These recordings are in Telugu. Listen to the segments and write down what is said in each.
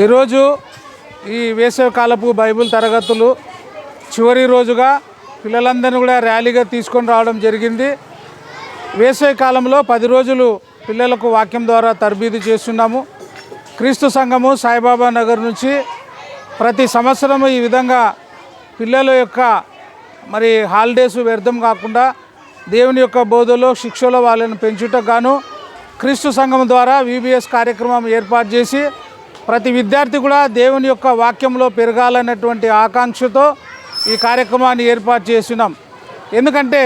ఈరోజు ఈ వేసవికాలపు బైబిల్ తరగతులు చివరి రోజుగా పిల్లలందరినీ కూడా ర్యాలీగా తీసుకొని రావడం జరిగింది. వేసవి కాలంలో 10 రోజులు పిల్లలకు వాక్యం ద్వారా తరబీదు చేస్తున్నాము. క్రీస్తు సంఘము సాయిబాబా నగర్ నుంచి ప్రతి సంవత్సరం ఈ విధంగా పిల్లల యొక్క హాలిడేస్ వ్యర్థం కాకుండా దేవుని యొక్క బోధలో శిక్షలో వాళ్ళని పెంచుటకు గాను క్రీస్తు సంఘం ద్వారా VBS కార్యక్రమం ఏర్పాటు చేసి ప్రతి విద్యార్థి కూడా దేవుని యొక్క వాక్యంలో పెరగాలన్నటువంటి ఆకాంక్షతో ఈ కార్యక్రమాన్ని ఏర్పాటు చేస్తున్నాం. ఎందుకంటే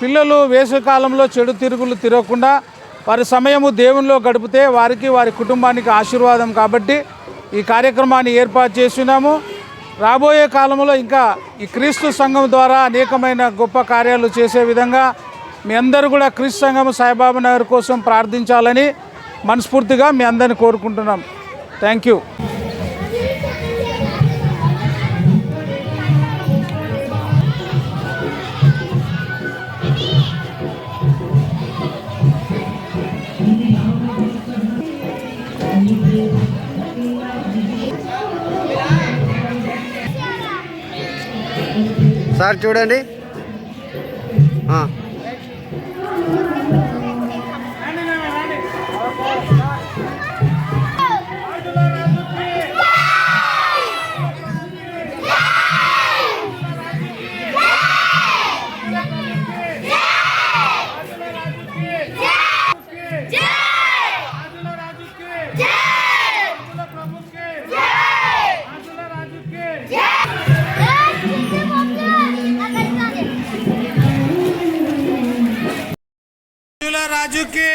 పిల్లలు వేసవికాలంలో చెడు తిరుగులు తిరగకుండా వారి సమయము దేవునిలో గడిపితే వారికి వారి కుటుంబానికి ఆశీర్వాదం. కాబట్టి ఈ కార్యక్రమాన్ని ఏర్పాటు చేస్తున్నాము. రాబోయే కాలంలో ఇంకా ఈ క్రీస్తు సంఘం ద్వారా అనేకమైన గొప్ప కార్యాలు చేసే విధంగా మీ అందరూ కూడా క్రీస్తు సంఘం సాయిబాబా నగర్ కోసం ప్రార్థించాలని మనస్ఫూర్తిగా మీ అందరిని కోరుకుంటున్నాం. Thank you. సార్ చూడండి. రాజు కి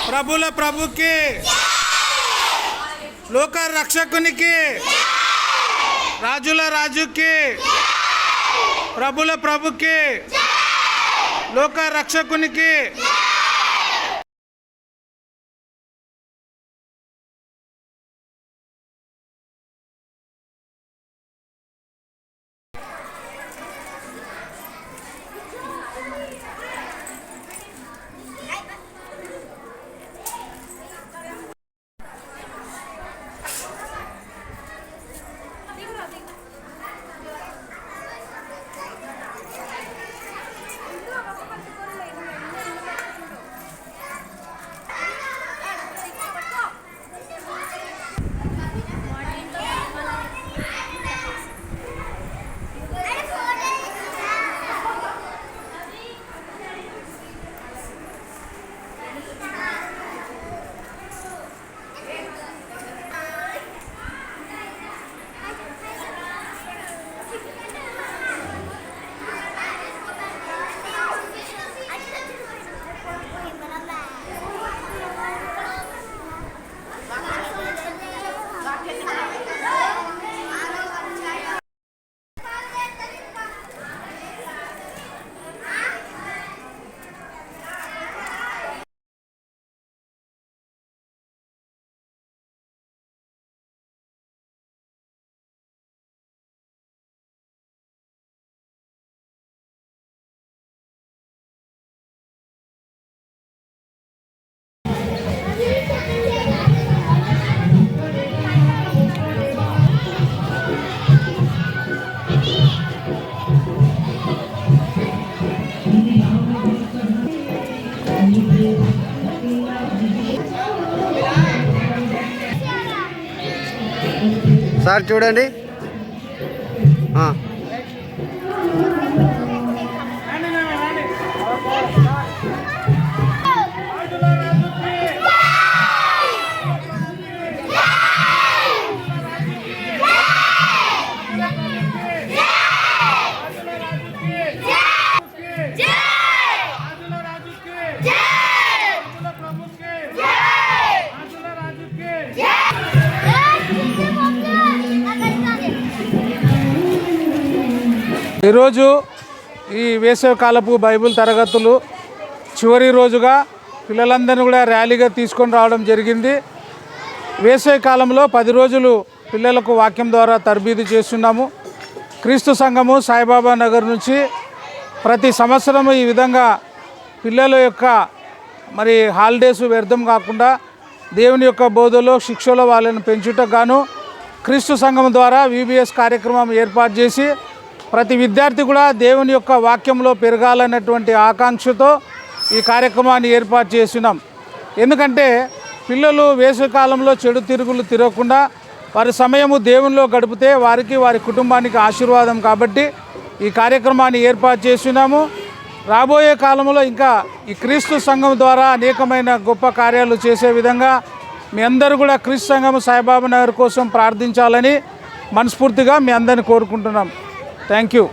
ప్రభుల ప్రభుకి లోక రక్షకునికి రాజుల రాజుకి ప్రభుల ప్రభుకి లోక రక్షకునికి సార్ చూడండి. ఈరోజు ఈ వేసవికాలపు బైబిల్ తరగతులు చివరి రోజుగా పిల్లలందరినీ కూడా ర్యాలీగా తీసుకొని రావడం జరిగింది. వేసవి కాలంలో 10 రోజులు పిల్లలకు వాక్యం ద్వారా తరబీదు చేస్తున్నాము. క్రీస్తు సంఘము సాయిబాబా నగర్ నుంచి ప్రతి సంవత్సరం ఈ విధంగా పిల్లల యొక్క హాలిడేస్ వ్యర్థం కాకుండా దేవుని యొక్క బోధలో శిక్షలో వాళ్ళని పెంచుటకు గాను క్రీస్తు సంఘం ద్వారా విబిఎస్ కార్యక్రమం ఏర్పాటు చేసి ప్రతి విద్యార్థి కూడా దేవుని యొక్క వాక్యంలో పెరగాలన్నటువంటి ఆకాంక్షతో ఈ కార్యక్రమాన్ని ఏర్పాటు చేస్తున్నాం. ఎందుకంటే పిల్లలు వేసవికాలంలో చెడు తిరుగులు తిరగకుండా వారి సమయము దేవునిలో గడిపితే వారికి వారి కుటుంబానికి ఆశీర్వాదం కాబట్టి ఈ కార్యక్రమాన్ని ఏర్పాటు చేస్తున్నాము. రాబోయే కాలంలో ఇంకా ఈ క్రీస్తు సంఘం ద్వారా అనేకమైన గొప్ప కార్యాలు చేసే విధంగా మీ అందరూ కూడా క్రీస్తు సంఘం సాయిబాబా నగర్ కోసం ప్రార్థించాలని మనస్ఫూర్తిగా మీ అందరిని కోరుకుంటున్నాం. Thank you.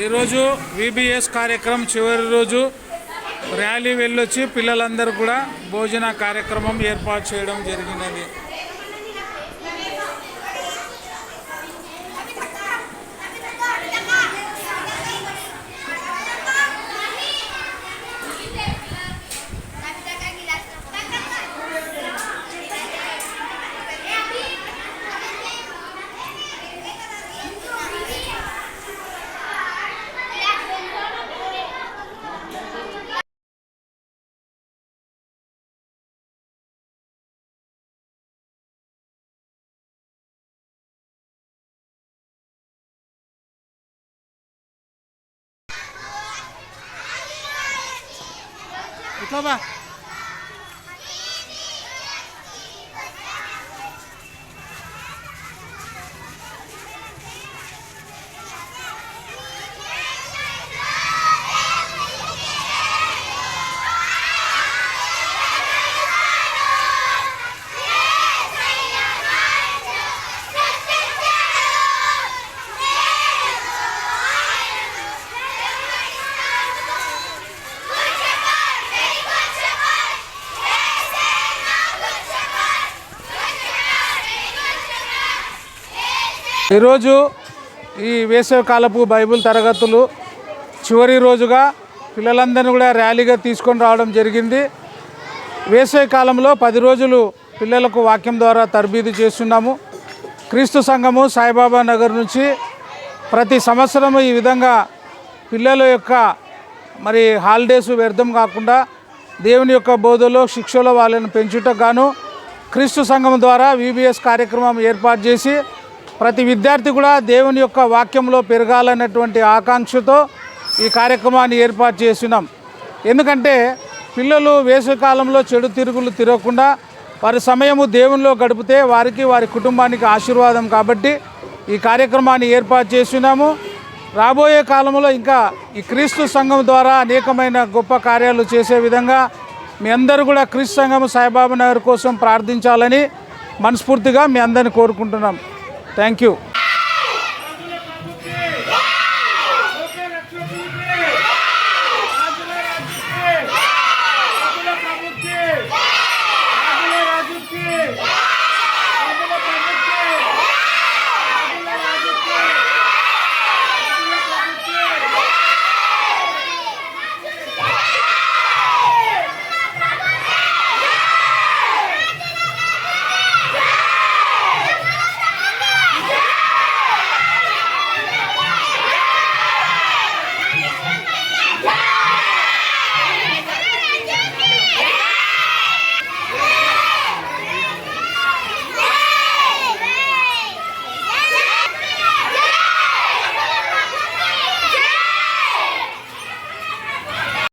ఈరోజు విబిఎస్ కార్యక్రమం చివరి రోజు ర్యాలీ వెళ్ళొచ్చి పిల్లలందరూ కూడా భోజన కార్యక్రమం ఏర్పాటు చేయడం జరిగినది. ఇట్లా బా ఈరోజు ఈ వేసవికాలపు బైబిల్ తరగతులు చివరి రోజుగా పిల్లలందరినీ కూడా ర్యాలీగా తీసుకొని రావడం జరిగింది. వేసవి కాలంలో 10 రోజులు పిల్లలకు వాక్యం ద్వారా తర్బీదు చేస్తున్నాము. క్రీస్తు సంఘము సాయిబాబా నగర్ నుంచి ప్రతి సంవత్సరము ఈ విధంగా పిల్లల యొక్క హాలిడేస్ వ్యర్థం కాకుండా దేవుని యొక్క బోధలో శిక్షలో వాళ్ళని పెంచుటకు గాను క్రీస్తు సంఘం ద్వారా విబిఎస్ కార్యక్రమం ఏర్పాటు చేసి ప్రతి విద్యార్థి కూడా దేవుని యొక్క వాక్యంలో పెరగాలన్నటువంటి ఆకాంక్షతో ఈ కార్యక్రమాన్ని ఏర్పాటు చేస్తున్నాం. ఎందుకంటే పిల్లలు వేసవికాలంలో చెడు తిరుగులు తిరగకుండా వారి సమయము దేవునిలో గడిపితే వారికి వారి కుటుంబానికి ఆశీర్వాదం కాబట్టి ఈ కార్యక్రమాన్ని ఏర్పాటు చేస్తున్నాము. రాబోయే కాలంలో ఇంకా ఈ క్రీస్తు సంఘం ద్వారా అనేకమైన గొప్ప కార్యాలు చేసే విధంగా మీ అందరూ కూడా క్రీస్తు సంఘం సాయిబాబా నగర్ కోసం ప్రార్థించాలని మనస్ఫూర్తిగా మీ అందరిని కోరుకుంటున్నాం. Thank you.